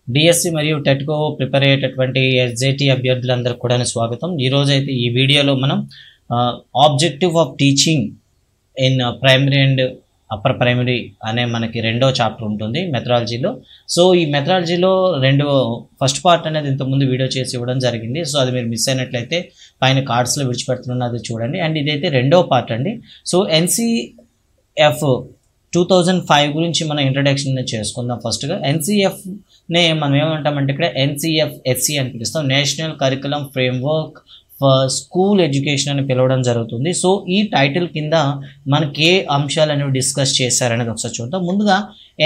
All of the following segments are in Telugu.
డిఎస్సి మరియు టెట్కో ప్రిపేర్ అయ్యేటటువంటి ఎస్జేటీ అభ్యర్థులందరికీ కూడా స్వాగతం. ఈరోజు అయితే ఈ వీడియోలో మనం objective of teaching in primary and upper primary అనే మనకి రెండో చాప్టర్ ఉంటుంది మెథడాలజీలో. సో ఈ మెథడాలజీలో ఫస్ట్ పార్ట్ అనేది ఇంతకుముందు వీడియో చేసి ఇవ్వడం జరిగింది. సో అది మీరు మిస్ అయినట్లయితే పైన కార్డ్స్లో విడిచిపెడుతున్నాను, అది చూడండి. అండ్ ఇదైతే రెండో పార్ట్ అండి. సో ఎన్సిఎఫ్ 2005 గురించి మనం ఇంట్రడక్షన్ చేసుకుందాం. ఫస్ట్గా ఎన్సిఎఫ్నే మనం ఏమంటామంటే ఇక్కడ ఎన్సిఎఫ్ఎస్సి అని పిలుస్తాం, national curriculum framework for school education అని పిలవడం జరుగుతుంది. సో ఈ టైటిల్ కింద మనకి ఏ అంశాలు అనేవి డిస్కస్ చేశారనేది ఒకసారి చూద్దాం. ముందుగా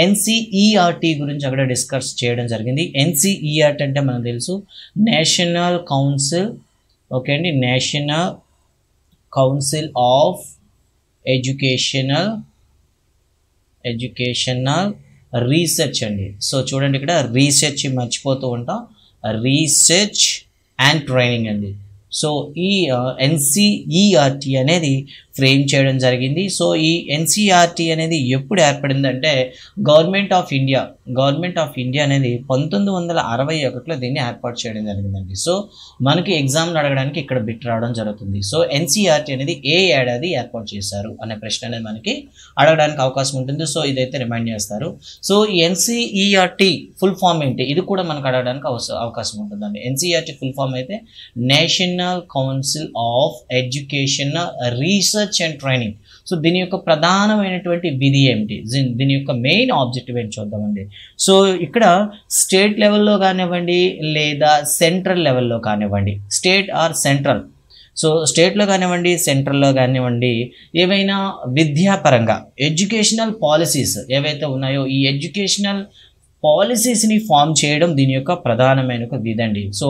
ఎన్సిఈఆర్టీ గురించి అక్కడ డిస్కస్ చేయడం జరిగింది. ఎన్సిఈఆర్టీ అంటే మనకు తెలుసు నేషనల్ కౌన్సిల్, ఓకే అండి, national council of educational research అండి. సో చూడండి ఇక్కడ రీసెర్చ్ మర్చిపోతూ ఉంటాం, రీసెర్చ్ అండ్ ట్రైనింగ్ అండి. సో ఈ ఎన్సిఈఆర్టీ అనేది ఫ్రేమ్ చేయడం జరిగింది. సో ఈ ఎన్సిఈఆర్టీ అనేది ఎప్పుడు ఏర్పడిందంటే గవర్నమెంట్ ఆఫ్ ఇండియా అనేది 1961లో దీన్ని ఏర్పాటు చేయడం జరిగిందండి. సో మనకి ఎగ్జామ్లు అడగడానికి ఇక్కడ బిట్ రావడం జరుగుతుంది. సో ఎన్సిఈఆర్టీ అనేది ఏ ఏడాది ఏర్పాటు చేశారు అనే ప్రశ్న అనేది మనకి అడగడానికి అవకాశం ఉంటుంది. సో ఇదైతే రిమైండ్ చేస్తారు. సో ఈ ఎన్సిఈఆర్టీ ఫుల్ ఫామ్ ఏంటి, ఇది కూడా మనకు అడగడానికి అవకాశం ఉంటుందండి. ఎన్సిఈఆర్టీ ఫుల్ ఫామ్ అయితే national council of education research and training. So దీని యొక్క ప్రధానమైనటువంటి విధి ఏమిటి, దీని యొక్క మెయిన్ ఆబ్జెక్టివ్ ఏంటి చూద్దామండి. సో ఇక్కడ స్టేట్ లెవెల్లో కానివ్వండి లేదా సెంట్రల్ లెవెల్లో కానివ్వండి, స్టేట్ ఆర్ సెంట్రల్, సో స్టేట్లో కానివ్వండి సెంట్రల్లో కానివ్వండి, ఏవైనా విద్యాపరంగా ఎడ్యుకేషనల్ పాలసీస్ ఏవైతే ఉన్నాయో ఈ ఎడ్యుకేషనల్ పాలసీస్ని ఫామ్ చేయడం దీని యొక్క ప్రధానమైన ఒక విధండి. సో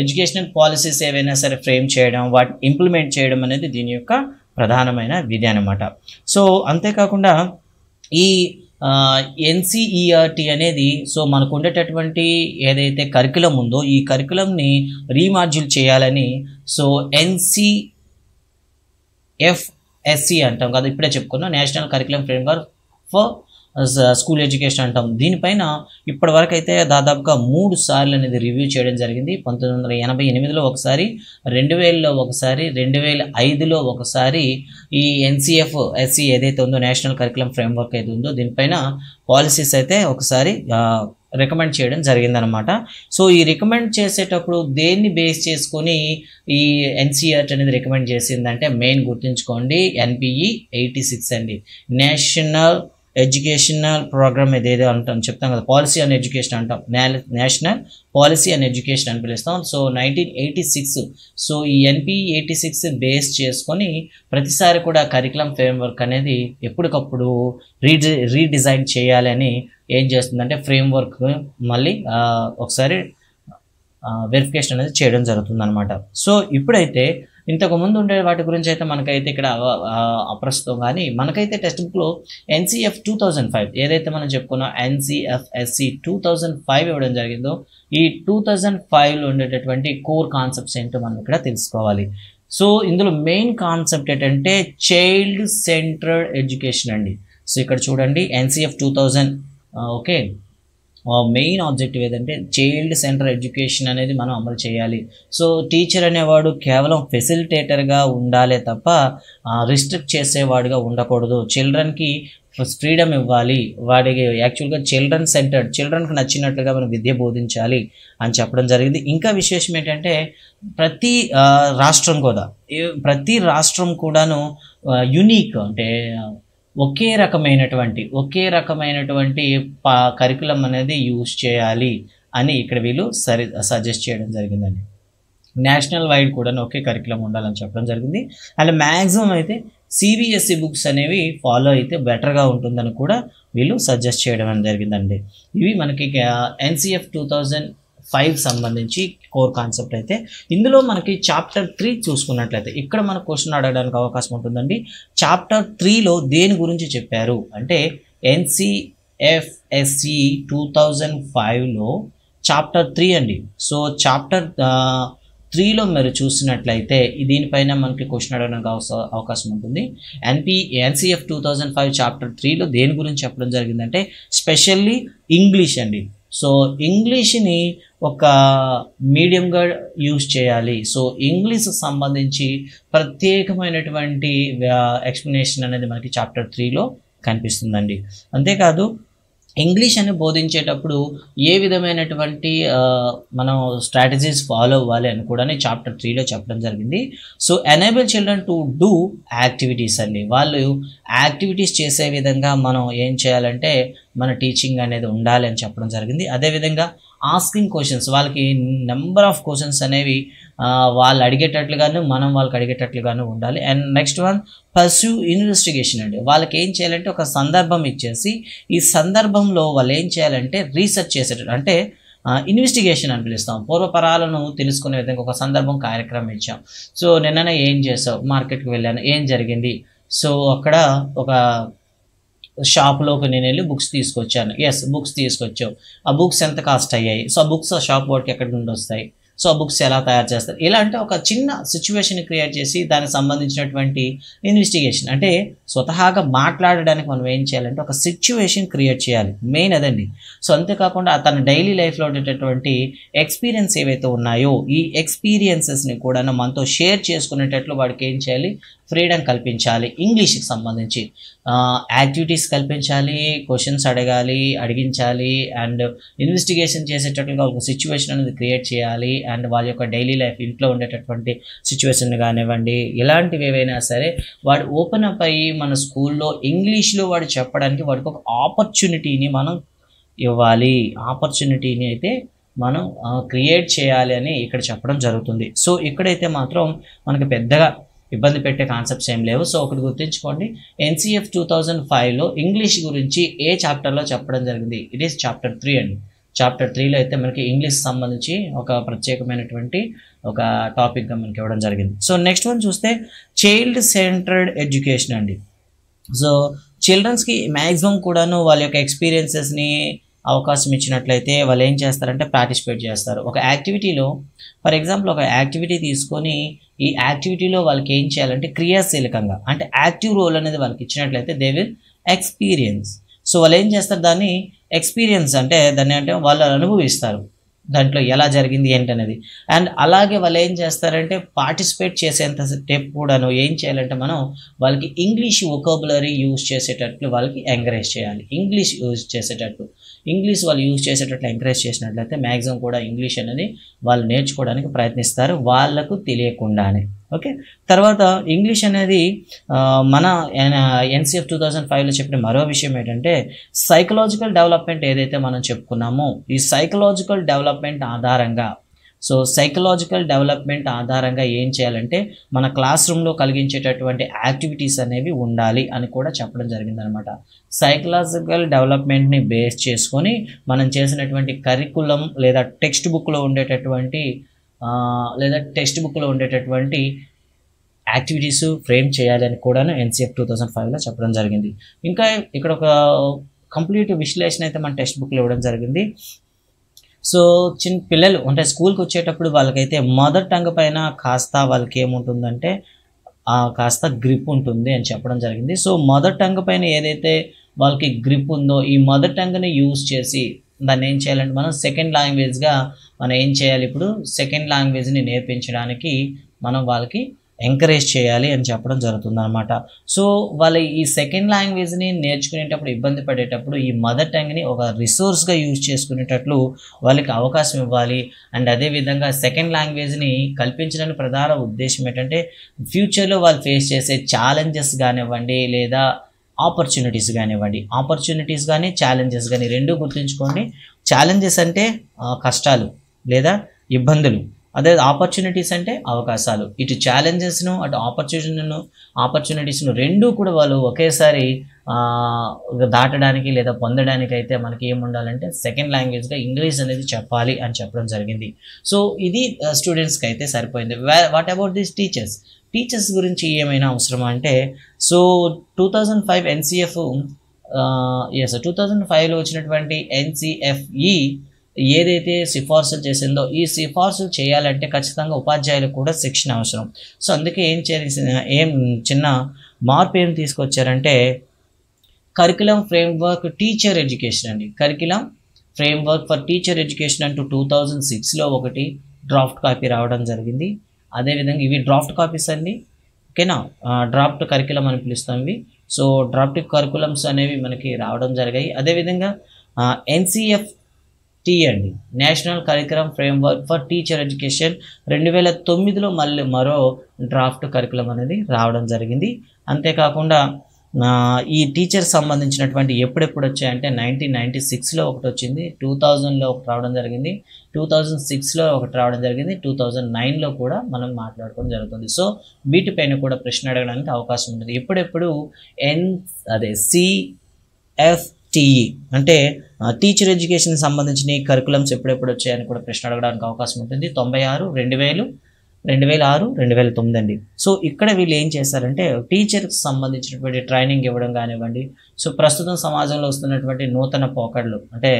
ఎడ్యుకేషనల్ పాలసీస్ ఏవైనా సరే ఫ్రేమ్ చేయడం, వాటి ఇంప్లిమెంట్ చేయడం అనేది దీని యొక్క ప్రధానమైన విధి అనమాట. సో అంతేకాకుండా ఈ ఎన్సిఈఆర్టీ అనేది సో మనకు ఉండేటటువంటి ఏదైతే కరికులం ఉందో ఈ కరికులంని రీమాడ్యూల్ చేయాలని సో ఎన్సిఎఫ్ఎస్సి అంటాం కదా, ఇప్పుడే చెప్పుకున్నాం, national curriculum framework for school education అంటాం. దీనిపైన ఇప్పటి వరకు అయితే దాదాపుగా 3 సార్లు అనేది రివ్యూ చేయడం జరిగింది. 1988లో ఒకసారి, 2000లో ఒకసారి, 2005లో ఒకసారి ఈ ఎన్సిఎఫ్ఎస్సి ఏదైతే ఉందో నేషనల్ కరికులం ఫ్రేమ్వర్క్ అయితే ఉందో దీనిపైన పాలసీస్ అయితే ఒకసారి రికమెండ్ చేయడం జరిగిందనమాట. సో ఈ రికమెండ్ చేసేటప్పుడు దేన్ని బేస్ చేసుకొని ఈ ఎన్సిఆర్టీ అనేది రికమెండ్ చేసిందంటే మెయిన్ గుర్తుంచుకోండి, ఎన్పిఈ 86 అండి, నేషనల్ ఎడ్యుకేషనల్ ప్రోగ్రామ్ ఏదేదో అంటాం చెప్తాం కదా, పాలసీ అండ్ ఎడ్యుకేషన్ అంటాం, నేషనల్ పాలసీ అండ్ ఎడ్యుకేషన్ అని పిలుస్తాం. సో 1986, సో ఈ ఎన్పిఈ 86 బేస్ చేసుకొని ప్రతిసారి కూడా కరికులం ఫ్రేమ్వర్క్ అనేది ఎప్పటికప్పుడు రీడిజైన్ చేయాలని ఏం చేస్తుందంటే ఫ్రేమ్వర్క్ మళ్ళీ ఒకసారి వెరిఫికేషన్ అనేది చేయడం జరుగుతుంది అనమాట. సో ఇప్పుడైతే ఇంతకుముందు ఉండే వాటి గురించి అయితే మనకైతే ఇక్కడ అప్రస్తుతం, కానీ మనకైతే టెక్స్ట్ బుక్లో ఎన్సిఎఫ్ 2005 ఏదైతే మనం చెప్పుకున్నాం ఎన్సిఎఫ్ఎస్సి 2005 ఇవ్వడం జరిగిందో ఈ 2005లో ఉండేటటువంటి కోర్ కాన్సెప్ట్స్ ఏంటో మనం ఇక్కడ తెలుసుకోవాలి. సో ఇందులో మెయిన్ కాన్సెప్ట్ ఏంటంటే చైల్డ్ సెంట్రర్డ్ ఎడ్యుకేషన్ అండి. సో ఇక్కడ చూడండి ఎన్సిఎఫ్ 2000 ఓకే, మెయిన్ ఆబ్జెక్టివ్ ఏదంటే చైల్డ్ సెంటర్ ఎడ్యుకేషన్ అనేది మనం అమలు చేయాలి. సో టీచర్ అనేవాడు కేవలం ఫెసిలిటేటర్గా ఉండాలే తప్ప రిస్ట్రిక్ట్ చేసేవాడుగా ఉండకూడదు. చిల్డ్రన్కి ఫ్రీడమ్ ఇవ్వాలి, వాడికి యాక్చువల్గా చిల్డ్రన్ సెంటర్డ్, చిల్డ్రన్కి నచ్చినట్లుగా మనం విద్య బోధించాలి అని చెప్పడం జరిగింది. ఇంకా విశేషం ఏంటంటే ప్రతి రాష్ట్రం కూడాను యూనిక్ అంటే ఒకే రకమైనటువంటి కరికులం అనేది యూజ్ చేయాలి అని ఇక్కడ వీళ్ళు సజెస్ట్ చేయడం జరిగిందండి. నేషనల్ వైడ్ కూడా ఒకే కరికులం ఉండాలని చెప్పడం జరిగింది. అండ్ మ్యాక్సిమం అయితే సిబిఎస్ఈ బుక్స్ అనేవి ఫాలో అయితే బెటర్గా ఉంటుందని కూడా వీళ్ళు సజెస్ట్ చేయడం జరిగిందండి. ఇవి మనకి ఎన్సిఎఫ్ 2005 సంబంధించి కోర్ కాన్సెప్ట్ అయితే. ఇందులో మనకి చాప్టర్ 3 చూసుకున్నట్లయితే ఇక్కడ మనకు క్వశ్చన్ అడగడానికి అవకాశం ఉంటుందండి. చాప్టర్ 3లో దేని గురించి చెప్పారు అంటే ఎన్సిఎఫ్ఎస్సి 2005లో చాప్టర్ 3 అండి. సో చాప్టర్ 3లో మీరు చూసినట్లయితే దీనిపైన మనకి క్వశ్చన్ అడగడానికి అవకాశం ఉంటుంది. ఎన్సిఎఫ్ 2005 చాప్టర్ 3లో దేని గురించి చెప్పడం జరిగిందంటే స్పెషల్లీ ఇంగ్లీష్ అండి. సో ఇంగ్లీష్ని ఒక మీడియంగా యూజ్ చేయాలి. సో ఇంగ్లీష్ సంబంధించి ప్రత్యేకమైనటువంటి ఎక్స్ప్లెనేషన్ అనేది మనకి చాప్టర్ 3లో కనిపిస్తుందండి. అంతేకాదు ఇంగ్లీష్ అని బోధించేటప్పుడు ఏ విధమైనటువంటి మనం స్ట్రాటజీస్ ఫాలో అవ్వాలి అని కూడా చాప్టర్ 3లో చెప్పడం జరిగింది. So enable children to do activities అండి. వాళ్ళు యాక్టివిటీస్ చేసే విధంగా మనం ఏం చేయాలంటే మన టీచింగ్ అనేది ఉండాలి అని చెప్పడం జరిగింది. అదేవిధంగా ఆస్కింగ్ క్వశ్చన్స్, వాళ్ళకి నెంబర్ ఆఫ్ క్వశ్చన్స్ అనేవి వాళ్ళు అడిగేటట్లుగాను మనం వాళ్ళకి అడిగేటట్లుగాను ఉండాలి. And next one pursue investigation అండి. వాళ్ళకి ఏం చేయాలంటే ఒక సందర్భం ఇచ్చేసి ఈ సందర్భంలో వాళ్ళు ఏం చేయాలంటే రీసెర్చ్ చేసేటట్టు, అంటే ఇన్వెస్టిగేషన్ అని పిలుస్తాం. పూర్వపరాలను తెలుసుకునే విధంగా ఒక సందర్భం కార్యక్రమం ఇచ్చాం. సో నిన్ననే ఏం చేసావు, మార్కెట్కి వెళ్ళాను, ఏం జరిగింది, సో అక్కడ ఒక షాప్లోకి నేను వెళ్ళి బుక్స్ తీసుకొచ్చాను, ఎస్ బుక్స్ తీసుకొచ్చావు, ఆ బుక్స్ ఎంత కాస్ట్ అయ్యాయి, సో ఆ బుక్స్ ఆ షాప్ వాడికి ఎక్కడి నుండి వస్తాయి, సో ఆ బుక్స్ ఎలా తయారు చేస్తారు, ఇలా అంటే ఒక చిన్న సిచ్యువేషన్ క్రియేట్ చేసి దానికి సంబంధించినటువంటి ఇన్వెస్టిగేషన్, అంటే స్వతహాగా మాట్లాడడానికి మనం ఏం చేయాలంటే ఒక సిచ్యువేషన్ క్రియేట్ చేయాలి, మెయిన్ అదండి. సో అంతేకాకుండా తన డైలీ లైఫ్లో ఉండేటటువంటి ఎక్స్పీరియన్స్ ఏవైతే ఉన్నాయో ఈ ఎక్స్పీరియన్సెస్ని కూడా మనతో షేర్ చేసుకునేటట్లు వాడికి ఏం చేయాలి, ఫ్రీడమ్ కల్పించాలి. ఇంగ్లీష్కి సంబంధించి యాక్టివిటీస్ కల్పించాలి, క్వశ్చన్స్ అడిగించాలి, అండ్ ఇన్వెస్టిగేషన్ చేసేటట్లుగా ఒక సిచ్యువేషన్ అనేది క్రియేట్ చేయాలి. అండ్ వాళ్ళ యొక్క డైలీ లైఫ్, ఇంట్లో ఉండేటటువంటి సిచ్యువేషన్ కానివ్వండి, ఇలాంటివి ఏవైనా సరే వాడు ఓపెన్ అప్ అయ్యి మన స్కూల్లో ఇంగ్లీష్లో వాడు చెప్పడానికి వాడికి ఒక ఆపర్చునిటీని మనం ఇవ్వాలి. ఆపర్చునిటీని అయితే మనం క్రియేట్ చేయాలి అని ఇక్కడ చెప్పడం జరుగుతుంది. సో ఇక్కడైతే మాత్రం మనకి పెద్దగా ఇబ్బంది పెట్టే కాన్సెప్ట్స్ ఏం లేవు. సో ఒకటి గుర్తుంచుకోండి, ఎన్సిఎఫ్ 2005లో ఇంగ్లీష్ గురించి ఏ చాప్టర్లో చెప్పడం జరిగింది, ఇట్ ఈస్ చాప్టర్ 3 అండి. చాప్టర్ 3లో అయితే మనకి ఇంగ్లీష్ సంబంధించి ఒక ప్రత్యేకమైనటువంటి ఒక టాపిక్గా మనకి ఇవ్వడం జరిగింది. సో నెక్స్ట్ వన్ చూస్తే చైల్డ్ సెంటర్డ్ ఎడ్యుకేషన్ అండి. సో చిల్డ్రన్స్కి మ్యాక్సిమం కూడాను వాళ్ళ యొక్క ఎక్స్పీరియన్సెస్ని అవకాశం ఇచ్చినట్లయితే వాళ్ళు ఏం చేస్తారంటే పార్టిసిపేట్ చేస్తారు. ఒక యాక్టివిటీలో ఫర్ ఎగ్జాంపుల్ ఒక యాక్టివిటీ తీసుకొని ఈ యాక్టివిటీలో వాళ్ళకి ఏం చేయాలంటే క్రియాశీలకంగా, అంటే యాక్టివ్ రోల్ అనేది వాళ్ళకి ఇచ్చినట్లయితే దే విల్ ఎక్స్పీరియన్స్. సో వాళ్ళు ఏం చేస్తారు, దాన్ని ఎక్స్పీరియన్స్ అంటే దాన్ని అంటే వాళ్ళు అనుభవిస్తారు, దాంట్లో ఎలా జరిగింది ఏంటనేది. అండ్ అలాగే వాళ్ళు ఏం చేస్తారంటే పార్టిసిపేట్ చేసేంత స్టెప్ కూడాను ఏం చేయాలంటే మనం వాళ్ళకి ఇంగ్లీష్ వొకాబులరీ యూజ్ చేసేటట్లు వాళ్ళకి ఎంకరేజ్ చేయాలి. ఇంగ్లీష్ యూజ్ చేసేటట్టు, ఇంగ్లీష్ వాళ్ళు యూజ్ చేసేటట్లు ఎంకరేజ్ చేసినట్లయితే మ్యాక్సిమం కూడా ఇంగ్లీష్ అనేది వాళ్ళు నేర్చుకోవడానికి ప్రయత్నిస్తారు వాళ్ళకు తెలియకుండానే. ఓకే, తర్వాత ఇంగ్లీష్ అనేది మన ఎన్సిఎఫ్ 2005లో చెప్పిన మరో విషయం ఏంటంటే సైకలాజికల్ డెవలప్మెంట్ ఏదైతే మనం చెప్పుకున్నామో ఈ సైకలాజికల్ డెవలప్మెంట్ ఆధారంగా, సో సైకలాజికల్ డెవలప్మెంట్ ఆధారంగా ఏం చేయాలంటే మన క్లాస్ రూమ్లో కలిగించేటటువంటి యాక్టివిటీస్ అనేవి ఉండాలి అని కూడా చెప్పడం జరిగిందనమాట. సైకలాజికల్ డెవలప్మెంట్ని బేస్ చేసుకొని మనం చేసినటువంటి కరికులం లేదా టెక్స్ట్ బుక్లో ఉండేటటువంటి యాక్టివిటీస్ ఫ్రేమ్ చేయాలని కూడా ఎన్సిఎఫ్ 2005లో చెప్పడం జరిగింది. ఇంకా ఇక్కడ ఒక కంప్లీట్ విశ్లేషణ అయితే మన టెక్స్ట్ బుక్లో ఇవ్వడం జరిగింది. సో చిన్న పిల్లలు అంటే స్కూల్కి వచ్చేటప్పుడు వాళ్ళకైతే మదర్ టంగ్ పైన కాస్త వాళ్ళకి ఏముంటుందంటే కాస్త గ్రిప్ ఉంటుంది అని చెప్పడం జరిగింది. సో మదర్ టంగ్ పైన ఏదైతే వాళ్ళకి గ్రిప్ ఉందో ఈ మదర్ టంగ్ని యూజ్ చేసి దాన్ని ఏం చేయాలంటే మనం సెకండ్ లాంగ్వేజ్గా మనం ఏం చేయాలి, ఇప్పుడు సెకండ్ లాంగ్వేజ్ని నేర్పించడానికి మనం వాళ్ళకి ఎంకరేజ్ చేయాలి అని చెప్పడం జరుగుతుంది అనమాట. సో వాళ్ళు ఈ సెకండ్ లాంగ్వేజ్ని నేర్చుకునేటప్పుడు ఇబ్బంది పడేటప్పుడు ఈ మదర్ టంగ్ని ఒక రిసోర్స్గా యూజ్ చేసుకునేటట్లు వాళ్ళకి అవకాశం ఇవ్వాలి. అండ్ అదేవిధంగా సెకండ్ లాంగ్వేజ్ని కల్పించడానికి ప్రధాన ఉద్దేశం ఏంటంటే ఫ్యూచర్లో వాళ్ళు ఫేస్ చేసే ఛాలెంజెస్ కానివ్వండి లేదా ఆపర్చునిటీస్ కానివ్వండి, ఆపర్చునిటీస్ కానీ ఛాలెంజెస్ కానీ రెండూ గుర్తుంచుకోండి. ఛాలెంజెస్ అంటే కష్టాలు లేదా ఇబ్బందులు, అదే ఆపర్చునిటీస్ అంటే అవకాశాలు. ఇటు ఛాలెంజెస్ను అటు ఆపర్చునిటీస్ను రెండూ కూడా వాళ్ళు ఒకేసారి దాటడానికి లేదా పొందడానికి అయితే మనకి ఏముండాలంటే సెకండ్ లాంగ్వేజ్గా ఇంగ్లీష్ అనేది చెప్పాలి అని చెప్పడం జరిగింది. సో ఇది స్టూడెంట్స్కి అయితే సరిపోయింది. వాట్ అబౌట్ దిస్ టీచర్స్ గురించి ఏమైనా అవసరమా అంటే, సో 2005 ఎన్సిఎఫ్ 2005లో వచ్చినటువంటి ఎన్సిఎఫ్ఈ ఏదైతే సిఫార్సులు చేసిందో ఈ సిఫార్సులు చేయాలంటే ఖచ్చితంగా ఉపాధ్యాయులకు కూడా శిక్షణ అవసరం. సో అందుకే చిన్న మార్పు ఏం తీసుకొచ్చారంటే కరికులం ఫ్రేమ్వర్క్ టీచర్ ఎడ్యుకేషన్ అండి. Curriculum framework for teacher education అంటూ 2006లో ఒకటి డ్రాఫ్ట్ కాపీ రావడం జరిగింది. అదేవిధంగా ఇవి డ్రాఫ్ట్ కాపీస్ అండి, ఓకేనా. డ్రాఫ్ట్ కరికులం అని పిలుస్తాం ఇవి. సో డ్రాఫ్ట్ కరికులమ్స్ అనేవి మనకి రావడం జరిగాయి. అదేవిధంగా NCFT అండి, national curriculum framework for teacher education 2009లో మళ్ళీ మరో డ్రాఫ్ట్ కరికులం అనేది రావడం జరిగింది. అంతేకాకుండా ఈ టీచర్ సంబంధించినటువంటి ఎప్పుడెప్పుడు వచ్చాయంటే 1996లో ఒకటి వచ్చింది, 2000లో ఒకటి రావడం జరిగింది, 2006లో ఒకటి రావడం జరిగింది, 2009లో కూడా మనం మాట్లాడుకోవడం జరుగుతుంది. సో వీటిపైన కూడా ప్రశ్న అడగడానికి అవకాశం ఉంటుంది. ఎప్పుడెప్పుడు CFTE అంటే టీచర్ ఎడ్యుకేషన్ సంబంధించిన కరికులమ్స్ ఎప్పుడెప్పుడు వచ్చాయని కూడా ప్రశ్న అడగడానికి అవకాశం ఉంటుంది. 96, 2000, 2006, 2009 అండి. సో ఇక్కడ వీళ్ళు ఏం చేశారంటే టీచర్కి సంబంధించినటువంటి ట్రైనింగ్ ఇవ్వడం కానివ్వండి, సో ప్రస్తుతం సమాజంలో వస్తున్నటువంటి నూతన పోకడలు అంటే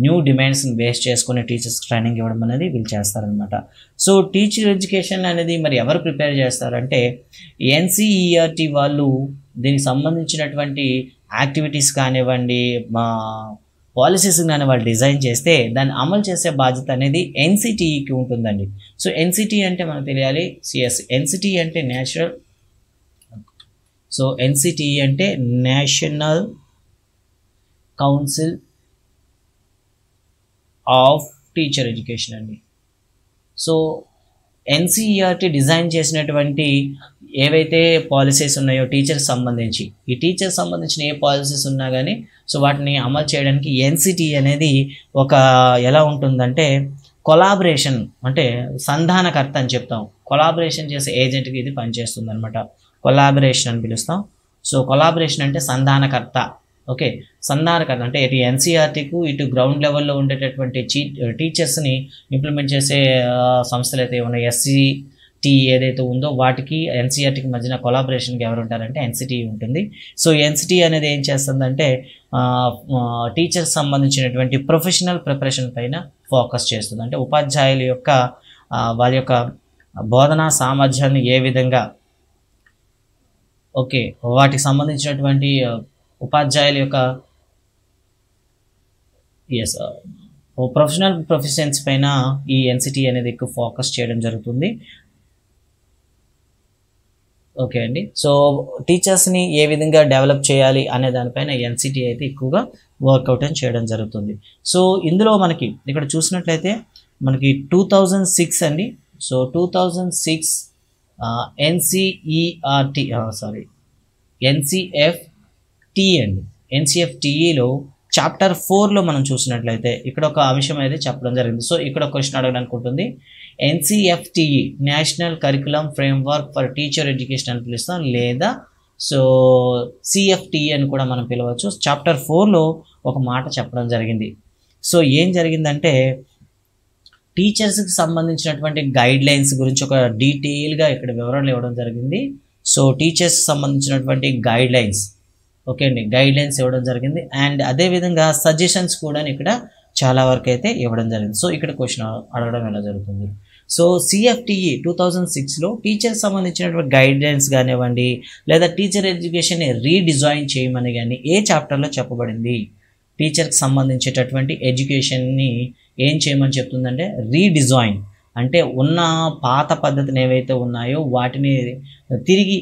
న్యూ డిమాండ్స్ని బేస్ చేసుకుని టీచర్స్ ట్రైనింగ్ ఇవ్వడం అనేది వీళ్ళు చేస్తారనమాట. సో టీచర్ ఎడ్యుకేషన్ అనేది మరి ఎవరు ప్రిపేర్ చేస్తారంటే NCERT వాళ్ళు దీనికి సంబంధించినటువంటి యాక్టివిటీస్ కానివ్వండి, పాలసీస్ కానీ వాళ్ళు డిజైన్ చేస్తే దాన్ని అమలు చేసే బాధ్యత అనేది NCTEకి ఉంటుందండి. సో NCTE అంటే మనకు తెలియాలి, NCTE అంటే NCTE అంటే national council of teacher education అండి. సో NCERT డిజైన్ చేసినటువంటి ఏవైతే పాలసీస్ ఉన్నాయో టీచర్కి సంబంధించి, ఈ టీచర్ సంబంధించిన ఏ పాలసీస్ ఉన్నా కానీ సో వాటిని అమలు చేయడానికి NCTE అనేది ఒక ఎలా ఉంటుందంటే కొలాబరేషన్, అంటే సంధానకర్త అని చెప్తాం. కొలాబరేషన్ చేసే ఏజెంట్కి ఇది పనిచేస్తుంది అనమాట, కొలాబరేషన్ అని పిలుస్తాం. సో కొలాబరేషన్ అంటే సంధానకర్త, ఓకే. సంధానకర్త అంటే ఇటు NCERTకు ఇటు గ్రౌండ్ లెవెల్లో ఉండేటటువంటి టీచర్స్ని ఇంప్లిమెంట్ చేసే సంస్థలు అయితే ఉన్నాయి, SCTE ఏదైతే ఉందో వాటికి NCERTకి మధ్యన కొలాబరేషన్కి ఎవరు ఉంటారంటే NCTE ఉంటుంది. సో NCTE అనేది ఏం చేస్తుందంటే టీచర్స్ సంబంధించినటువంటి ప్రొఫెషనల్ ప్రిపరేషన్ పైన ఫోకస్ చేస్తుంది. అంటే ఉపాధ్యాయుల యొక్క వారి యొక్క బోధనా సామర్థ్యాన్ని ఏ విధంగా, ఓకే, వాటికి సంబంధించినటువంటి ఉపాధ్యాయుల యొక్క ప్రొఫెషనల్ ప్రొఫెషన్స్ పైన ఈ NCTE అనేది ఎక్కువ ఫోకస్ చేయడం జరుగుతుంది. ఓకే అండి. సో టీచర్స్ని ఏ విధంగా డెవలప్ చేయాలి అనే దానిపైన NCTE అయితే ఎక్కువగా వర్కౌట్ అని చేయడం జరుగుతుంది. సో ఇందులో మనకి ఇక్కడ చూసినట్లయితే మనకి 2006 అండి. సో 2006 NCFT అండి. NCFTEలో చాప్టర్ 4లో మనం చూసినట్లయితే ఇక్కడ ఒక అంశం అయితే చెప్పడం జరిగింది. సో ఇక్కడ ఒక క్వశ్చన్ అడగడానికి ఉంటుంది. NCFTE national curriculum framework for teacher education అని పిలుస్తాం, లేదా సో CFTE అని కూడా మనం పిలవచ్చు. చాప్టర్ 4లో ఒక మాట చెప్పడం జరిగింది. సో ఏం జరిగిందంటే టీచర్స్కి సంబంధించినటువంటి గైడ్ లైన్స్ గురించి ఒక డీటెయిల్గా ఇక్కడ వివరణలు ఇవ్వడం జరిగింది. సో టీచర్స్కి సంబంధించినటువంటి గైడ్ లైన్స్, ఓకే అండి, గైడ్ లైన్స్ ఇవ్వడం జరిగింది. అండ్ అదేవిధంగా సజెషన్స్ కూడా ఇక్కడ చాలా వరకు అయితే ఇవ్వడం జరిగింది. సో ఇక్కడ క్వశ్చన్ అడగడం ఎలా జరుగుతుంది. సో CFTE 2006లో టీచర్కి సంబంధించినటువంటి గైడ్ లైన్స్ కానివ్వండి, లేదా టీచర్ ఎడ్యుకేషన్ని రీడిజైన్ చేయమని కానీ ఏ చాప్టర్లో చెప్పబడింది. టీచర్కి సంబంధించేటటువంటి ఎడ్యుకేషన్ని ఏం చేయమని చెప్తుందంటే రీడిజైన్, అంటే ఉన్న పాత పద్ధతిని ఏవైతే ఉన్నాయో వాటిని తిరిగి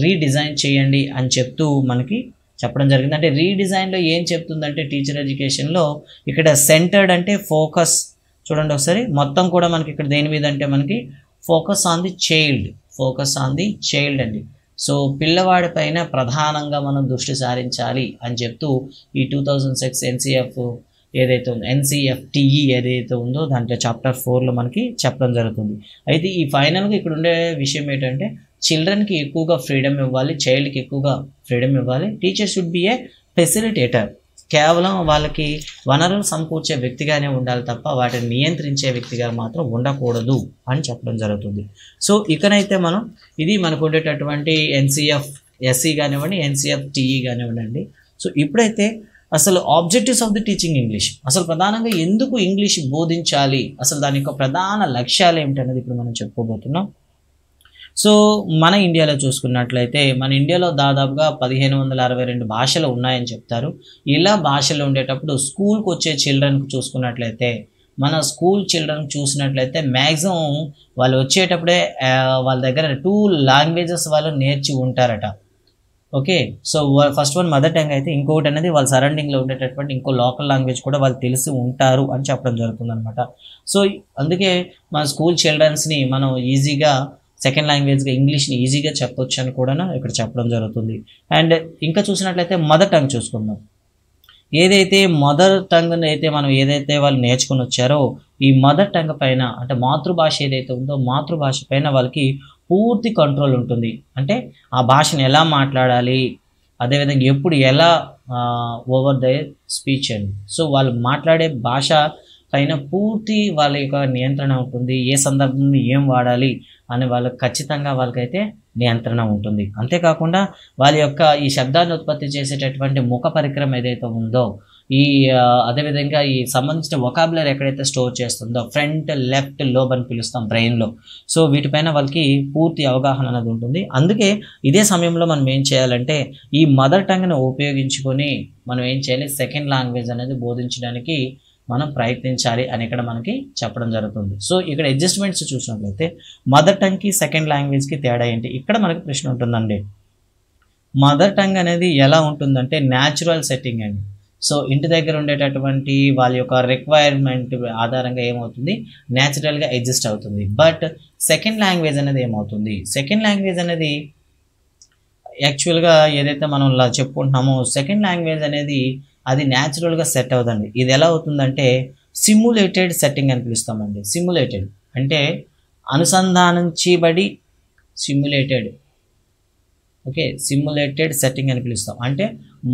రీడిజైన్ చేయండి అని చెప్తూ మనకి చెప్పడం జరిగింది. అంటే రీడిజైన్లో ఏం చెప్తుందంటే టీచర్ ఎడ్యుకేషన్లో ఇక్కడ సెంటర్డ్ అంటే ఫోకస్, చూడండి ఒకసారి మొత్తం కూడా మనకి ఇక్కడ దేని మీద అంటే మనకి ఫోకస్ ఆన్ ది చైల్డ్ అండి. సో పిల్లవాడి పైన ప్రధానంగా మనం దృష్టి సారించాలి అని చెప్తూ ఈ 2006 NCFTE ఏదైతే ఉందో దాంట్లో చాప్టర్ 4లో మనకి చెప్పడం జరుగుతుంది. అయితే ఈ ఫైనల్గా ఇక్కడ ఉండే విషయం ఏంటంటే చిల్డ్రన్కి ఎక్కువగా ఫ్రీడమ్ ఇవ్వాలి, చైల్డ్కి ఎక్కువగా ఫ్రీడమ్ ఇవ్వాలి. Teacher should be A facilitator, కేవలం వాళ్ళకి వనరులు సమకూర్చే వ్యక్తిగానే ఉండాలి తప్ప వాటిని నియంత్రించే వ్యక్తిగా మాత్రం ఉండకూడదు అని చెప్పడం జరుగుతుంది. సో ఇకనైతే మనం ఇది మనకు ఉండేటటువంటి NCFSE కానివ్వండి, NCFTE కానివ్వండి. సో ఇప్పుడైతే అసలు objectives of the teaching English, అసలు ప్రధానంగా ఎందుకు ఇంగ్లీష్ బోధించాలి, అసలు దాని యొక్క ప్రధాన లక్ష్యాలు ఏమిటనేది ఇప్పుడు మనం చెప్పుకోబోతున్నాం. సో మన ఇండియాలో చూసుకున్నట్లయితే మన ఇండియాలో దాదాపుగా 1562 భాషలు ఉన్నాయని చెప్తారు. ఇలా భాషలు ఉండేటప్పుడు స్కూల్కి వచ్చే చిల్డ్రన్కి చూసుకున్నట్లయితే మన స్కూల్ చిల్డ్రన్ చూసినట్లయితే మ్యాక్సిమం వాళ్ళు వచ్చేటప్పుడే వాళ్ళ దగ్గర 2 లాంగ్వేజెస్ వాళ్ళు నేర్చి ఉంటారట. Okay, so first one mother tongue అయితే ఇంకొకటి అనేది వాళ్ళ సరౌండింగ్లో ఉండేటటువంటి ఇంకో లోకల్ లాంగ్వేజ్ కూడా వాళ్ళు తెలిసి ఉంటారు అని చెప్పడం జరుగుతుంది అనమాట. సో అందుకే మన స్కూల్ చిల్డ్రన్స్ని మనం ఈజీగా సెకండ్ లాంగ్వేజ్గా ఇంగ్లీష్ని ఈజీగా చెప్పొచ్చు అని కూడా ఇక్కడ చెప్పడం జరుగుతుంది. అండ్ ఇంకా చూసినట్లయితే మదర్ టంగ్ చూసుకుందాం. ఏదైతే మదర్ టంగ్ అయితే మనం ఏదైతే వాళ్ళు నేర్చుకుని వచ్చారో ఈ మదర్ టంగ్ పైన అంటే మాతృభాష ఏదైతే ఉందో మాతృభాష పైన వాళ్ళకి పూర్తి కంట్రోల్ ఉంటుంది. అంటే ఆ భాషను ఎలా మాట్లాడాలి, అదేవిధంగా ఎప్పుడు ఎలా ఓవర్ ద స్పీచ్ అండి. సో వాళ్ళు మాట్లాడే భాష పైన పూర్తి వాళ్ళ యొక్క నియంత్రణ ఉంటుంది. ఏ సందర్భంలో ఏం వాడాలి అని వాళ్ళకి ఖచ్చితంగా వాళ్ళకైతే నియంత్రణ ఉంటుంది. అంతేకాకుండా వాళ్ళ యొక్క ఈ శబ్దాన్ని ఉత్పత్తి చేసేటటువంటి ముఖ పరికరం ఏదైతే ఉందో ఈ అదేవిధంగా ఈ సంబంధించిన వొకాబులరీ ఎక్కడైతే స్టోర్ చేస్తుందో ఫ్రంట్ లెఫ్ట్ లోబ్ అని పిలుస్తాం బ్రెయిన్లో. సో వీటిపైన వాళ్ళకి పూర్తి అవగాహన అనేది ఉంటుంది. అందుకే ఇదే సమయంలో మనం ఏం చేయాలంటే ఈ మదర్ టంగ్ని ఉపయోగించుకొని మనం ఏం చేయాలి, సెకండ్ లాంగ్వేజ్ అనేది బోధించడానికి మనం ప్రయత్నించాలి అని ఇక్కడ మనకి చెప్పడం జరుగుతుంది. సో ఇక్కడ అడ్జస్ట్మెంట్స్ చూసినట్లయితే మదర్ టంగ్కి సెకండ్ లాంగ్వేజ్కి తేడా ఏంటి, ఇక్కడ మనకి ప్రశ్న ఉంటుందండి. మదర్ టంగ్ అనేది ఎలా ఉంటుందంటే న్యాచురల్ సెట్టింగ్ అండి. సో ఇంటి దగ్గర ఉండేటటువంటి వాళ్ళ యొక్క రిక్వైర్మెంట్ ఆధారంగా ఏమవుతుంది, న్యాచురల్గా అడ్జస్ట్ అవుతుంది. బట్ సెకండ్ లాంగ్వేజ్ అనేది ఏమవుతుంది, సెకండ్ లాంగ్వేజ్ అనేది యాక్చువల్గా ఏదైతే మనం ఇలా చెప్పుకుంటున్నామో సెకండ్ లాంగ్వేజ్ అనేది అది న్యాచురల్గా సెట్ అవుతుంది. ఇది ఎలా అవుతుందంటే సిమ్యులేటెడ్ సెట్టింగ్ అని పిలుస్తామండి. సిమ్యులేటెడ్ అంటే అనుసంధానించబడి సిమ్యులేటెడ్, ఓకే, సిమ్యులేటెడ్ సెట్టింగ్ అని పిలుస్తాం. అంటే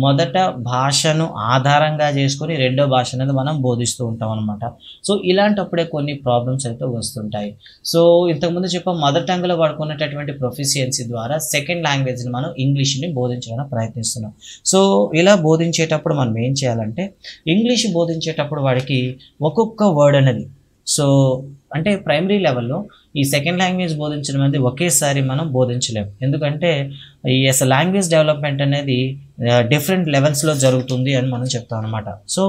మొదట భాషను ఆధారంగా చేసుకొని రెండో భాష అనేది మనం బోధిస్తూ ఉంటాం అనమాట. సో ఇలాంటప్పుడే కొన్ని ప్రాబ్లమ్స్ అయితే వస్తుంటాయి. సో ఇంతకుముందు చెప్పాం మదర్ టంగ్లో వాడుకున్నటువంటి ప్రొఫిషియన్సీ ద్వారా సెకండ్ లాంగ్వేజ్ని మనం ఇంగ్లీష్ని బోధించడానికి ప్రయత్నిస్తున్నాం. సో ఇలా బోధించేటప్పుడు మనం ఏం చేయాలంటే ఇంగ్లీష్ బోధించేటప్పుడు వాడికి ఒక్కొక్క వర్డ్ అనేది సో అంటే ప్రైమరీ లెవెల్లో ఈ సెకండ్ లాంగ్వేజ్ బోధించడం అనేది ఒకేసారి మనం బోధించలేము. ఎందుకంటే ఈ అసలు లాంగ్వేజ్ డెవలప్మెంట్ అనేది డిఫరెంట్ లెవెల్స్లో జరుగుతుంది అని మనం చెప్తాం అనమాట. సో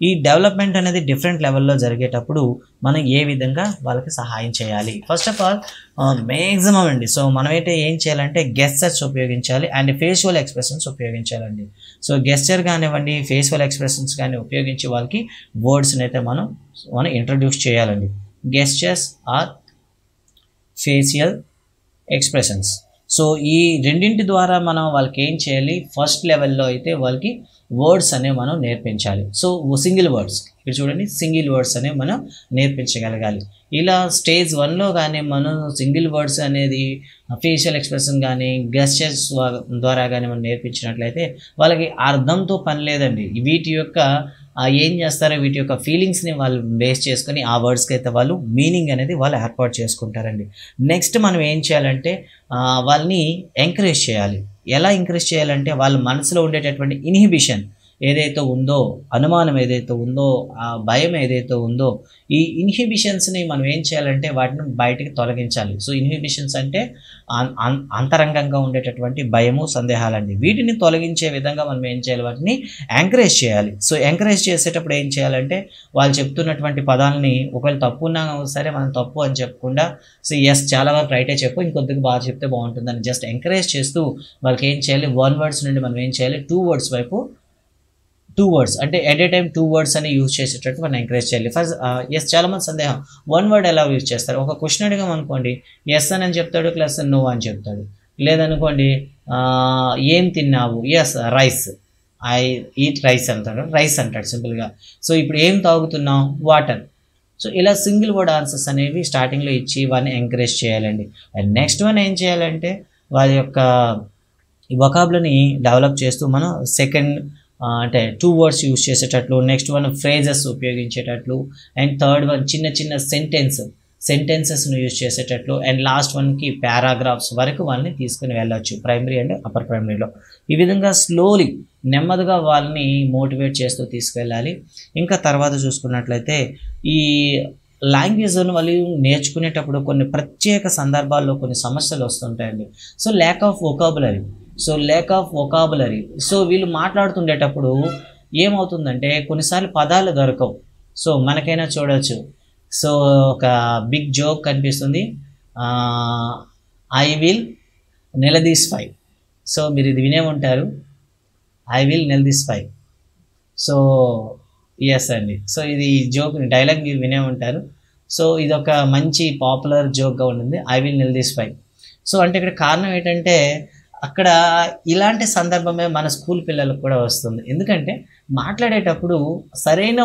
ఈ డెవలప్మెంట్ అనేది డిఫరెంట్ లెవెల్లో జరిగేటప్పుడు మనం ఏ విధంగా వాళ్ళకి సహాయం చేయాలి, ఫస్ట్ ఆఫ్ ఆల్ మ్యాక్సిమం అండి. సో మనమైతే ఏం చేయాలంటే గెస్చర్స్ ఉపయోగించాలి అండ్ ఫేషియల్ ఎక్స్ప్రెషన్స్ ఉపయోగించాలండి. సో గెస్చర్ కానివ్వండి ఫేషియల్ ఎక్స్ప్రెషన్స్ కానీ ఉపయోగించి వాళ్ళకి వర్డ్స్ని అయితే మనం ఇంట్రడ్యూస్ చేయాలండి. Gestures or facial expressions. So ఈ రెండింటి ద్వారా మనం వాళ్ళకి ఏం చేయాలి, ఫస్ట్ లెవెల్లో అయితే వాళ్ళకి వర్డ్స్ అనేవి మనం నేర్పించాలి. సో సింగిల్ వర్డ్స్ ఇక్కడ చూడండి, సింగిల్ వర్డ్స్ అనేవి మనం నేర్పించగలగాలి. ఇలా స్టేజ్ 1లో కానీ మనం సింగిల్ వర్డ్స్ అనేది ఫేషియల్ ఎక్స్ప్రెషన్ కానీ గెస్చర్స్ ద్వారా కానీ మనం నేర్పించినట్లయితే వాళ్ళకి అర్థంతో పని లేదండి. వీటి యొక్క ఏం చేస్తారో వీటి యొక్క ఫీలింగ్స్ని వాళ్ళు బేస్ చేసుకొని ఆ వర్డ్స్కి అయితే వాళ్ళు మీనింగ్ అనేది వాళ్ళు ఏర్పాటు చేసుకుంటారండి. నెక్స్ట్ మనం ఏం చేయాలంటే వాళ్ళని ఎంకరేజ్ చేయాలి. ఎలా ఎంకరేజ్ చేయాలంటే వాళ్ళ మనసులో ఉండేటటువంటి ఇన్హిబిషన్ ఏదైతే ఉందో, అనుమానం ఏదైతే ఉందో, ఆ భయం ఏదైతే ఉందో, ఈ ఇన్హిబిషన్స్ని మనం ఏం చేయాలంటే వాటిని బయటికి తొలగించాలి. సో ఇన్హిబిషన్స్ అంటే అంతరంగంగా ఉండేటటువంటి భయము, సందేహాలండి. వీటిని తొలగించే విధంగా మనం ఏం చేయాలి, వాటిని ఎంకరేజ్ చేయాలి. సో ఎంకరేజ్ చేసేటప్పుడు ఏం చేయాలంటే వాళ్ళు చెప్తున్నటువంటి పదాలని ఒకవేళ తప్పు ఉన్నా సరే మనం తప్పు అని చెప్పకుండా సో ఎస్ చాలా వరకు రైటే చెప్పు, ఇంకొద్దిగా బాగా చెప్తే బాగుంటుందని జస్ట్ ఎంకరేజ్ చేస్తూ వాళ్ళకి ఏం చేయాలి, 1 వర్డ్స్ నుండి మనం ఏం చేయాలి 2 వర్డ్స్ వైపు 2 వర్డ్స్ అంటే ఎట్ ఏ టైం 2 వర్డ్స్ అని యూజ్ చేసేటట్టు మనం ఎంకరేజ్ చేయాలి. ఫస్ట్ ఎస్ చాలామంది సందేహం 1 వర్డ్ ఎలా యూజ్ చేస్తారు, ఒక క్వశ్చన్ అడిగాం అనుకోండి ఎస్ అని చెప్తాడు ప్లస్ నో అని చెప్తాడు. లేదనుకోండి ఏం తిన్నావు, yes rice, I eat rice అంటాడు, రైస్ అంటాడు సింపుల్గా. సో ఇప్పుడు ఏం తాగుతున్నావు, వాటర్. సో ఇలా సింగిల్ వర్డ్ ఆన్సర్స్ అనేవి స్టార్టింగ్లో ఇచ్చి వాడిని ఎంకరేజ్ చేయాలండి. అండ్ నెక్స్ట్ వన్ ఏం చేయాలంటే వారి యొక్క వొకాబులర్ని డెవలప్ చేస్తూ మనం సెకండ్ అంటే 2 వర్డ్స్ యూజ్ చేసేటట్లు, నెక్స్ట్ వన్ ఫ్రేజెస్ ఉపయోగించేటట్లు, అండ్ థర్డ్ వన్ చిన్న చిన్న సెంటెన్సెస్ను యూజ్ చేసేటట్లు, అండ్ లాస్ట్ వన్కి పారాగ్రాఫ్స్ వరకు వాళ్ళని తీసుకుని వెళ్ళొచ్చు ప్రైమరీ అండ్ అప్పర్ ప్రైమరీలో. ఈ విధంగా స్లోలీ నెమ్మదిగా వాళ్ళని మోటివేట్ చేస్తూ తీసుకెళ్ళాలి. ఇంకా తర్వాత చూసుకున్నట్లయితే ఈ లాంగ్వేజ్ను వాళ్ళు నేర్చుకునేటప్పుడు కొన్ని ప్రత్యేక సందర్భాల్లో కొన్ని సమస్యలు వస్తుంటాయండి. So lack of vocabulary. So వీళ్ళు మాట్లాడుతుండేటప్పుడు ఏమవుతుందంటే కొన్నిసార్లు పదాలు దొరకవు. సో మనకైనా చూడొచ్చు. సో ఒక బిగ్ జోక్ కనిపిస్తుంది, ఐ విల్ నిలదీస్ 5. సో మీరు ఇది వినే ఉంటారు, ఐ విల్ నిలదీస్ 5. సో ఎస్ అండి. సో ఇది జోక్ డైలాగ్ మీరు వినే ఉంటారు. సో ఇది ఒక మంచి పాపులర్ జోక్గా ఉంటుంది, ఐ విల్ నిలదీస్ 5. సో అంటే ఇక్కడ కారణం ఏంటంటే అక్కడ ఇలాంటి సందర్భమే మన స్కూల్ పిల్లలకు కూడా వస్తుంది. ఎందుకంటే మాట్లాడేటప్పుడు సరైన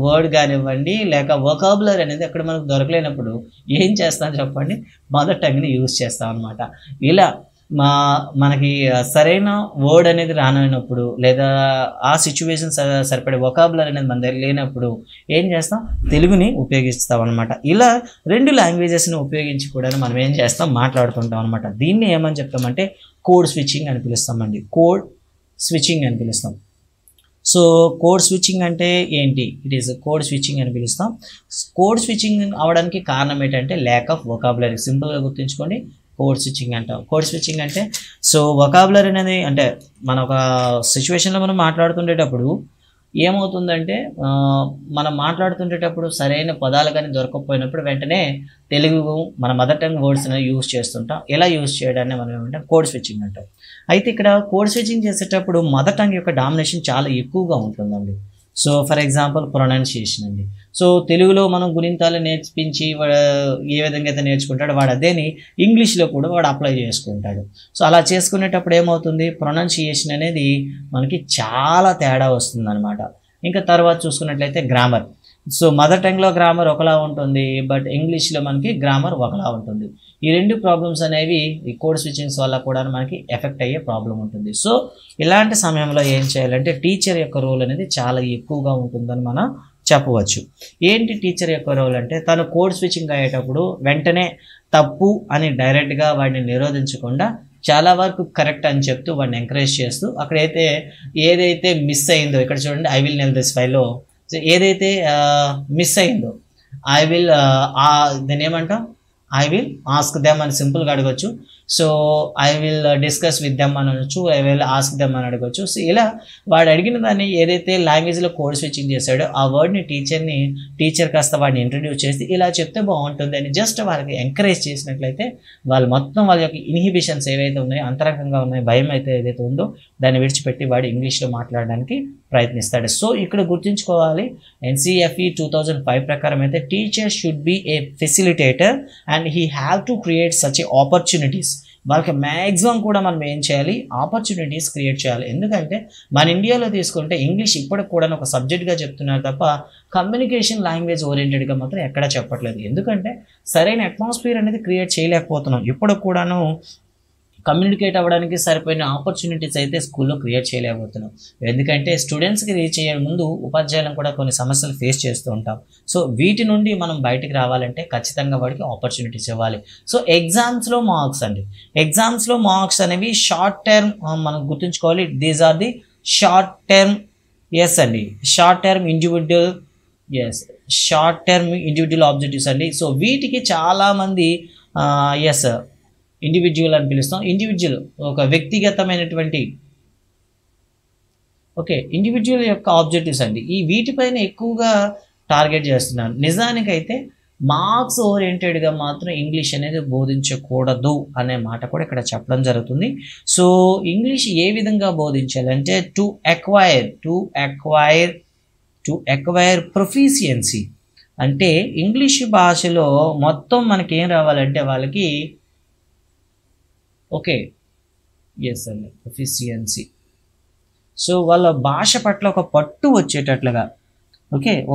వర్డ్ కానివ్వండి, లేక వొకాబులరీ అనేది అక్కడ మనకు దొరకలేనప్పుడు ఏం చేస్తాం చెప్పండి, మదర్ టంగ్ని యూజ్ చేస్తాం అనమాట. ఇలా మనకి సరైన వర్డ్ అనేది రానప్పుడు, లేదా ఆ సిచ్యువేషన్ సరిపడే వొకాబులరీ అనేది మన దగ్గర లేనప్పుడు ఏం చేస్తాం, తెలుగుని ఉపయోగిస్తాం అనమాట. ఇలా 2 లాంగ్వేజెస్ని ఉపయోగించి కూడా మనం ఏం చేస్తాం, మాట్లాడుతుంటాం అనమాట. దీన్ని ఏమని చెప్తామంటే కోడ్ స్విచ్చింగ్ అని పిలుస్తామండి. కోడ్ స్విచ్చింగ్ అని పిలుస్తాం. సో కోడ్ స్విచ్చింగ్ అంటే ఏంటి, ఇట్ ఈస్ కోడ్ స్విచ్చింగ్ అని పిలుస్తాం. కోడ్ స్విచ్చింగ్ అవడానికి కారణం ఏంటంటే ల్యాక్ ఆఫ్ వొకాబులరీ. సింపుల్గా గుర్తుంచుకోండి, కోడ్ స్విచ్చింగ్ అంటాం. కోడ్ స్విచ్చింగ్ అంటే సో వొకాబులరీ అనేది అంటే మన ఒక సిచ్యువేషన్లో మనం మాట్లాడుతుండేటప్పుడు ఏమవుతుందంటే మనం మాట్లాడుతుండేటప్పుడు సరైన పదాలు కానీ దొరకకపోయినప్పుడు వెంటనే తెలుగు మన మదర్ టంగ్ వర్డ్స్ అనేది యూజ్ చేస్తుంటాం. ఎలా యూజ్ చేయడాన్ని మనం ఏమంటాం, కోడ్ స్విచ్చింగ్ అంటాం. అయితే ఇక్కడ కోడ్ స్విచ్చింగ్ చేసేటప్పుడు మదర్ టంగ్ యొక్క డామినేషన్ చాలా ఎక్కువగా ఉంటుందండి. సో ఫర్ ఎగ్జాంపుల్ ప్రొనౌన్సియేషన్ అండి. సో తెలుగులో మనం గుణింతాలు నేర్పించి ఏ విధంగా అయితే నేర్చుకుంటాడో వాడు అదేని ఇంగ్లీష్లో కూడా వాడు అప్లై చేసుకుంటాడు. సో అలా చేసుకునేటప్పుడు ఏమవుతుంది, ప్రొనౌన్సియేషన్ అనేది మనకి చాలా తేడా వస్తుంది అనమాట. ఇంకా తర్వాత చూసుకున్నట్లయితే గ్రామర్. సో మదర్ టంగ్లో గ్రామర్ ఒకలా ఉంటుంది, బట్ ఇంగ్లీష్లో మనకి గ్రామర్ ఒకలా ఉంటుంది. ఈ 2 ప్రాబ్లమ్స్ అనేవి ఈ కోడ్ స్విచ్చింగ్స్ వల్ల కూడా మనకి ఎఫెక్ట్ అయ్యే ప్రాబ్లం ఉంటుంది. సో ఇలాంటి సమయంలో ఏం చేయాలంటే టీచర్ యొక్క రోల్ అనేది చాలా ఎక్కువగా ఉంటుందని మనం చెప్పవచ్చు. ఏంటి టీచర్ యొక్క రోల్ అంటే తను కోడ్ స్విచ్చింగ్ అయ్యేటప్పుడు వెంటనే తప్పు అని డైరెక్ట్గా వాడిని నిరోధించకుండా చాలా వరకు కరెక్ట్ అని చెప్తూ వాడిని ఎంకరేజ్ చేస్తూ అక్కడైతే ఏదైతే మిస్ అయిందో, ఇక్కడ చూడండి ఐ విల్ నిలదీస్ 5లో ఏదైతే మిస్ అయిందో ఐ విల్ దీన్ని ఏమంటాం, ఐ విల్ ఆస్క్ దెమ్ అని సింపుల్గా అడగచ్చు. So I will discuss with them అని అనొచ్చు, ఐ విల్ ఆస్క్ దెమ్ అని అడగచ్చు. సో ఇలా వాడు అడిగిన దాన్ని ఏదైతే లాంగ్వేజ్లో కోడ్ స్విచ్చింగ్ చేశాడో ఆ వర్డ్ని టీచర్ కాస్త వాడిని ఇంట్రడ్యూస్ చేసి ఇలా చెప్తే బాగుంటుంది అని జస్ట్ వాళ్ళకి ఎంకరేజ్ చేసినట్లయితే వాళ్ళు మొత్తం వాళ్ళ యొక్క ఇన్హిబిషన్స్ ఏవైతే ఉన్నాయో, అంతరంగంగా ఉన్నాయో, భయం అయితే ఏదైతే ఉందో దాన్ని విడిచిపెట్టి వాడు ఇంగ్లీష్లో మాట్లాడడానికి ప్రయత్నిస్తాడు. సో ఇక్కడ గుర్తుంచుకోవాలి, NCFE 2005 ప్రకారం అయితే teacher should be A facilitator and he have to create such a opportunities. వాళ్ళకి మ్యాక్సిమం కూడా మనం ఏం చేయాలి, ఆపర్చునిటీస్ క్రియేట్ చేయాలి. ఎందుకంటే మన ఇండియాలో తీసుకుంటే ఇంగ్లీష్ ఇప్పటికి కూడా ఒక సబ్జెక్ట్గా చెప్తున్నారు తప్ప కమ్యూనికేషన్ లాంగ్వేజ్ ఓరియంటెడ్గా మాత్రం ఎక్కడా చెప్పట్లేదు. ఎందుకంటే సరైన అట్మాస్ఫియర్ అనేది క్రియేట్ చేయలేకపోతున్నాం. ఇప్పుడు కూడాను కమ్యూనికేట్ అవ్వడానికి సరిపోయిన ఆపర్చునిటీస్ అయితే స్కూల్లో క్రియేట్ చేయలేకపోతున్నాం. ఎందుకంటే స్టూడెంట్స్కి రీచ్ అయ్యే ముందు ఉపాధ్యాయులను కూడా కొన్ని సమస్యలు ఫేస్ చేస్తూ ఉంటాం. సో వీటి నుండి మనం బయటికి రావాలంటే ఖచ్చితంగా వాడికి ఆపర్చునిటీస్ ఇవ్వాలి. సో ఎగ్జామ్స్లో మార్క్స్ అండి, ఎగ్జామ్స్లో మార్క్స్ అనేవి షార్ట్ టర్మ్ మనం గుర్తుంచుకోవాలి. These are the short term, yes అండి, షార్ట్ టర్మ్ ఇండివిజువల్ ఆబ్జెక్టివ్స్ అండి. సో వీటికి చాలామంది ఎస్ ఇండివిజువల్ అని పిలుస్తాం. ఇండివిజువల్ ఒక వ్యక్తిగతమైనటువంటి ఇండివిజువల్ యొక్క ఆబ్జెక్టివ్స్ అండి. ఈ వీటిపైన ఎక్కువగా టార్గెట్ చేస్తున్నారు. నిజానికైతే మార్క్స్ ఓరియంటెడ్గా మాత్రం ఇంగ్లీష్ అనేది బోధించకూడదు అనే మాట కూడా ఇక్కడ చెప్పడం జరుగుతుంది. సో ఇంగ్లీష్ ఏ విధంగా బోధించాలంటే టు అక్వైర్ ప్రొఫిషియన్సీ. అంటే ఇంగ్లీష్ భాషలో మొత్తం మనకి ఏం రావాలంటే వాళ్ళకి ఎస్ అండి, ప్రొఫిషియన్సీ. సో వాళ్ళ భాష పట్ల ఒక పట్టు వచ్చేటట్లుగా,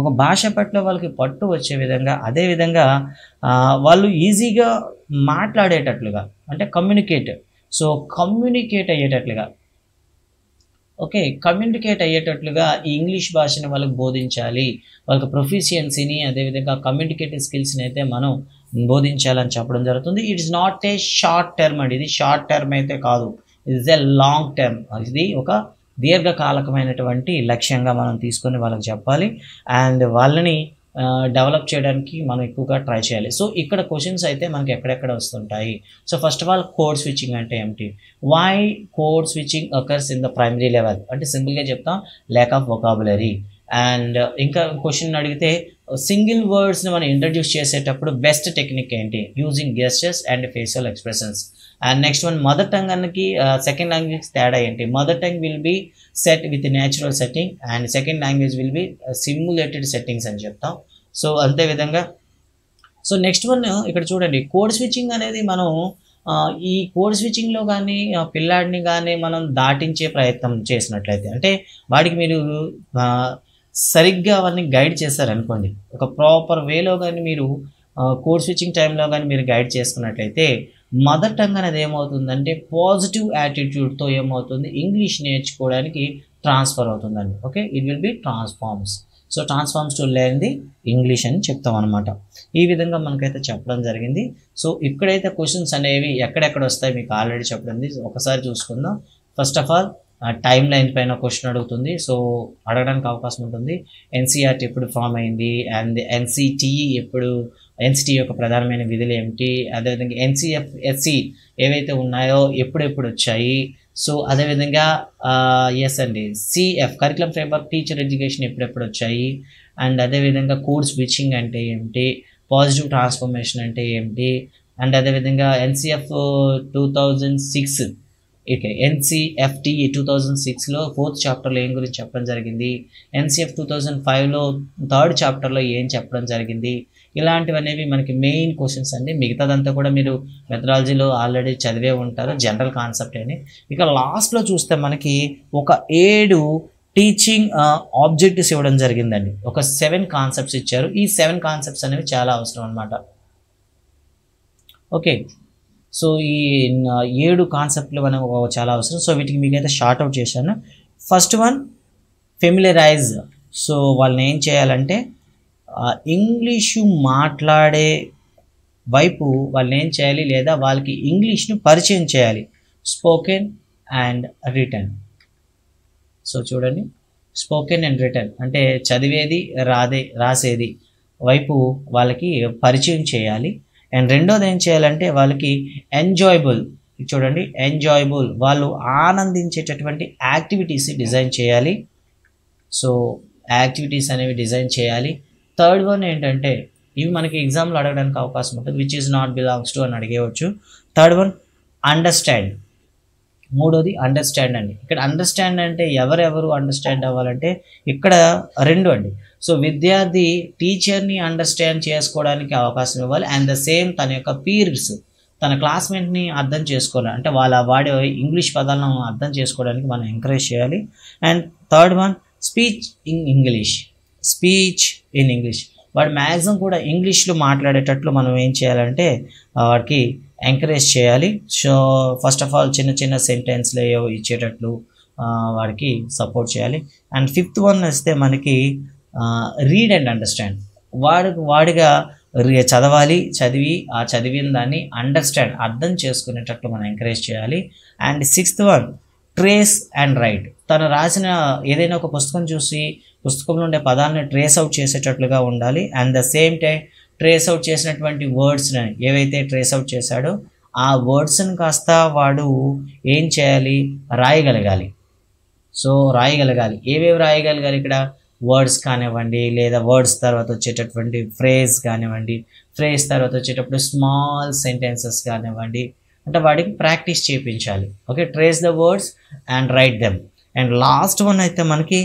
ఒక భాష పట్ల వాళ్ళకి పట్టు వచ్చే విధంగా, అదేవిధంగా వాళ్ళు ఈజీగా మాట్లాడేటట్లుగా, అంటే కమ్యూనికేట్ అయ్యేటట్లుగా ఈ ఇంగ్లీష్ భాషని వాళ్ళకి బోధించాలి. వాళ్ళకి ప్రొఫిషియన్సీని, అదేవిధంగా కమ్యూనికేటివ్ స్కిల్స్ని అయితే మనం బోధించాలని చెప్పడం జరుగుతుంది. It is not a short term అండి, ఇది షార్ట్ టర్మ్ అయితే కాదు, it is a long term. ఇది ఒక దీర్ఘకాలకమైనటువంటి లక్ష్యంగా మనం తీసుకొని వాళ్ళకి చెప్పాలి. అండ్ వాళ్ళని డెవలప్ చేయడానికి మనం ఎక్కువగా ట్రై చేయాలి. సో ఇక్కడ క్వశ్చన్స్ అయితే మనకి ఎక్కడెక్కడ వస్తుంటాయి. So first of all code switching అంటే ఏమిటి, why code switching occurs in the primary level అంటే సింపుల్గా చెప్తాం ల్యాక్ ఆఫ్ వొకాబులరీ. అండ్ ఇంకా క్వశ్చన్ అడిగితే సింగిల్ వర్డ్స్ని మనం ఇంట్రడ్యూస్ చేసేటప్పుడు బెస్ట్ టెక్నిక్ ఏంటి, using gestures and facial expressions. And next one mother tongue అన్నకి సెకండ్ లాంగ్వేజ్ తేడా ఏంటి, mother tongue will be set with natural setting and second language will be simulated settings అని చెప్తాం. సో అంతే విధంగా సో నెక్స్ట్ వన్ ఇక్కడ చూడండి కోడ్ స్విచ్చింగ్ అనేది మనం ఈ కోడ్ స్విచ్చింగ్లో కానీ పిల్లాడిని కానీ మనం దాటించే ప్రయత్నం చేసినట్లయితే అంటే వాడికి మీరు సరిగ్గా అవన్నీ గైడ్ చేశారనుకోండి, ఒక ప్రాపర్ వేలో కానీ మీరు కోడ్ స్విచ్చింగ్ టైంలో కానీ మీరు గైడ్ చేసుకున్నట్లయితే మదర్ టంగ్ అనేది ఏమవుతుందంటే పాజిటివ్ యాటిట్యూడ్తో ఏమవుతుంది ఇంగ్లీష్ నేర్చుకోవడానికి ట్రాన్స్ఫర్ అవుతుందండి. Okay, it will be transforms. So transforms to learn the English అని చెప్తాం అనమాట. ఈ విధంగా మనకైతే చెప్పడం జరిగింది. సో ఇక్కడైతే క్వశ్చన్స్ అనేవి ఎక్కడెక్కడ వస్తాయి మీకు ఆల్రెడీ చెప్పడం ఒకసారి చూసుకుందాం. First of all time line పైన క్వశ్చన్ అడుగుతుంది, సో అడగడానికి అవకాశం ఉంటుంది. ఎన్సీఆర్టీ ఎప్పుడు ఫామ్ అయింది అండ్ ఎన్సిటీ యొక్క ప్రధానమైన విధులు ఏమిటి, అదేవిధంగా ఎన్సిఎఫ్ఎస్సి ఏవైతే ఉన్నాయో ఎప్పుడెప్పుడు వచ్చాయి, సో అదేవిధంగా ఎస్ అండి CF curriculum framework teacher education ఎప్పుడెప్పుడు వచ్చాయి, అండ్ అదేవిధంగా కోడ్ స్విచ్చింగ్ అంటే ఏమిటి, పాజిటివ్ ట్రాన్స్ఫర్మేషన్ అంటే ఏమిటి, అండ్ అదేవిధంగా ఎన్సిఎఫ్ 2006 ఓకే ఎన్సిఎఫ్టి 2006లో 4th చాప్టర్లో ఏం గురించి చెప్పడం జరిగింది, ఎన్సిఎఫ్ 2005లో 3rd చాప్టర్లో ఏం చెప్పడం జరిగింది. ఇలాంటివనేవి మనకి మెయిన్ క్వశ్చన్స్ అండి. మిగతాదంతా కూడా మీరు మెథడాలజీలో ఆల్రెడీ చదివే ఉంటారు, జనరల్ కాన్సెప్ట్ అని. ఇక లాస్ట్లో చూస్తే మనకి ఒక 7 టీచింగ్ ఆబ్జెక్టివ్స్ ఇవ్వడం జరిగిందండి. ఒక 7 కాన్సెప్ట్స్ ఇచ్చారు. ఈ 7 కాన్సెప్ట్స్ అనేవి చాలా అవసరం అనమాట. ఓకే, సో ఈ 7 కాన్సెప్ట్లు మనకు చాలా అవసరం. సో వీటికి మీకైతే షార్ట్ అవుట్ చేశాను. First one familiarise. సో వాళ్ళని ఏం చేయాలంటే ఇంగ్లీషు మాట్లాడే వైపు వాళ్ళని ఏం చేయాలి, లేదా వాళ్ళకి ఇంగ్లీష్ను పరిచయం చేయాలి. Spoken and written. సో చూడండి, స్పోకెన్ అండ్ రిటన్ అంటే చదివేది రాసేది వైపు వాళ్ళకి పరిచయం చేయాలి. అండ్ రెండోది ఏం చేయాలంటే వాళ్ళకి ఎంజాయబుల్, చూడండి ఎంజాయబుల్ వాళ్ళు ఆనందించేటటువంటి యాక్టివిటీస్ డిజైన్ చేయాలి. సో యాక్టివిటీస్ అనేవి డిజైన్ చేయాలి. థర్డ్ వన్ ఏంటంటే ఇవి మనకి ఎగ్జామ్లో అడగడానికి అవకాశం ఉంటుంది, which is not belongs to అని అడిగేవచ్చు. Third one understand. మూడోది అండర్స్టాండ్ అండి. ఇక్కడ అండర్స్టాండ్ అంటే ఎవరెవరు అండర్స్టాండ్ అవ్వాలంటే ఇక్కడ 2 అండి. సో విద్యార్థి టీచర్ని అండర్స్టాండ్ చేసుకోవడానికి అవకాశం ఇవ్వాలి. అండ్ ద సేమ్ తన యొక్క పీర్స్ తన క్లాస్మేట్ని అర్థం చేసుకోవాలి, అంటే వాడే ఇంగ్లీష్ పదాలను అర్థం చేసుకోవడానికి మనం ఎంకరేజ్ చేయాలి. And third one speech in English. వాడు మ్యాక్సిమం కూడా ఇంగ్లీష్లో మాట్లాడేటట్లు మనం ఏం చేయాలంటే వాడికి ఎంకరేజ్ చేయాలి. సో ఫస్ట్ ఆఫ్ ఆల్ చిన్న చిన్న సెంటెన్స్లు ఇచ్చేటట్లు వాడికి సపోర్ట్ చేయాలి. అండ్ ఫిఫ్త్ వన్ వస్తే మనకి రీడ్ అండ్ అండర్స్టాండ్. వాడిగా చదివి ఆ చదివిన దాన్ని అర్థం చేసుకునేటట్లు మనం ఎంకరేజ్ చేయాలి. And sixth one trace and right. తను రాసిన ఏదైనా ఒక పుస్తకం చూసి పుస్తకంలో ఉండే పదాలను ట్రేస్ అవుట్ చేసేటట్లుగా ఉండాలి. And the same time trace out చేసినటువంటి వర్డ్స్ని ఏవైతే ట్రేస్ అవుట్ చేశాడో ఆ వర్డ్స్ని కాస్త వాడు ఏం చేయాలి, రాయగలగాలి. సో రాయగలగాలి. ఏవేవి రాయగలగాలి ఇక్కడ, వర్డ్స్ కానివ్వండి, లేదా వర్డ్స్ తర్వాత వచ్చేటటువంటి ఫ్రేజ్ కానివ్వండి, ఫ్రేజ్ తర్వాత వచ్చేటప్పుడు స్మాల్ సెంటెన్సెస్ కానివ్వండి, అంటే వాడికి ప్రాక్టీస్ చేయించాలి. Okay, trace the words and write them. And last one అయితే మనకి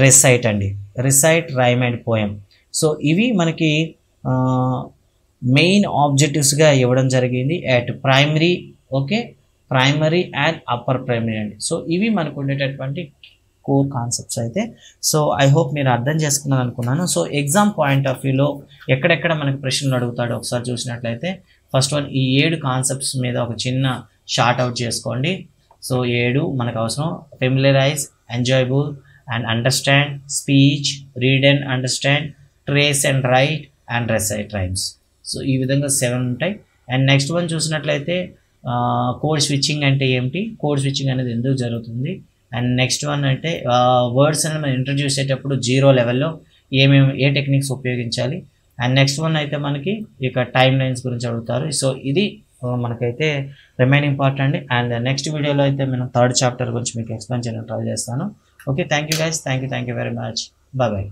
రిసైట్ అండి. Recite, rhyme and poem. So ఇవి మనకి మెయిన్ ఆబ్జెక్టివ్స్గా ఇవ్వడం జరిగింది at primary. Okay, primary and upper primary అండి. సో ఇవి మనకు ఉండేటటువంటి కోర్ కాన్సెప్ట్స్ అయితే. సో ఐ హోప్ మీరు అర్థం చేసుకున్నాను అనుకున్నాను. సో ఎగ్జామ్ పాయింట్ ఆఫ్ వ్యూలో ఎక్కడెక్కడ మనకి ప్రశ్నలు అడుగుతాడో ఒకసారి చూసినట్లయితే ఫస్ట్ వన్ ఈ 7 కాన్సెప్ట్స్ మీద ఒక చిన్న షార్ట్ అవుట్ చేసుకోండి. సో 7 మనకు అవసరం: familiarize, enjoyable and understand, speech, read and understand, trace and write and recite rhymes. So ఈ విధంగా 7 ఉంటాయి. అండ్ నెక్స్ట్ వన్ చూసినట్లయితే కోడ్ స్విచ్చింగ్ అంటే ఏమిటి, కోడ్ స్విచ్చింగ్ అనేది ఎందుకు జరుగుతుంది. అండ్ నెక్స్ట్ వన్ అంటే వర్డ్స్ అనేది మనం ఇంట్రడ్యూస్ చేసేటప్పుడు 0 లెవెల్లో ఏ టెక్నిక్స్ ఉపయోగించాలి. అండ్ నెక్స్ట్ వన్ అయితే మనకి ఇక టైమ్ లైన్స్ గురించి అడుగుతారు. సో ఇది మనకైతే రిమైనింగ్ పార్ట్ అండి. అండ్ నెక్స్ట్ వీడియోలో అయితే నేను థర్డ్ చాప్టర్ గురించి మీకు ఎక్స్ప్లెయిన్ చేయడానికి ట్రై చేస్తాను. Okay, thank you guys, thank you very much, bye.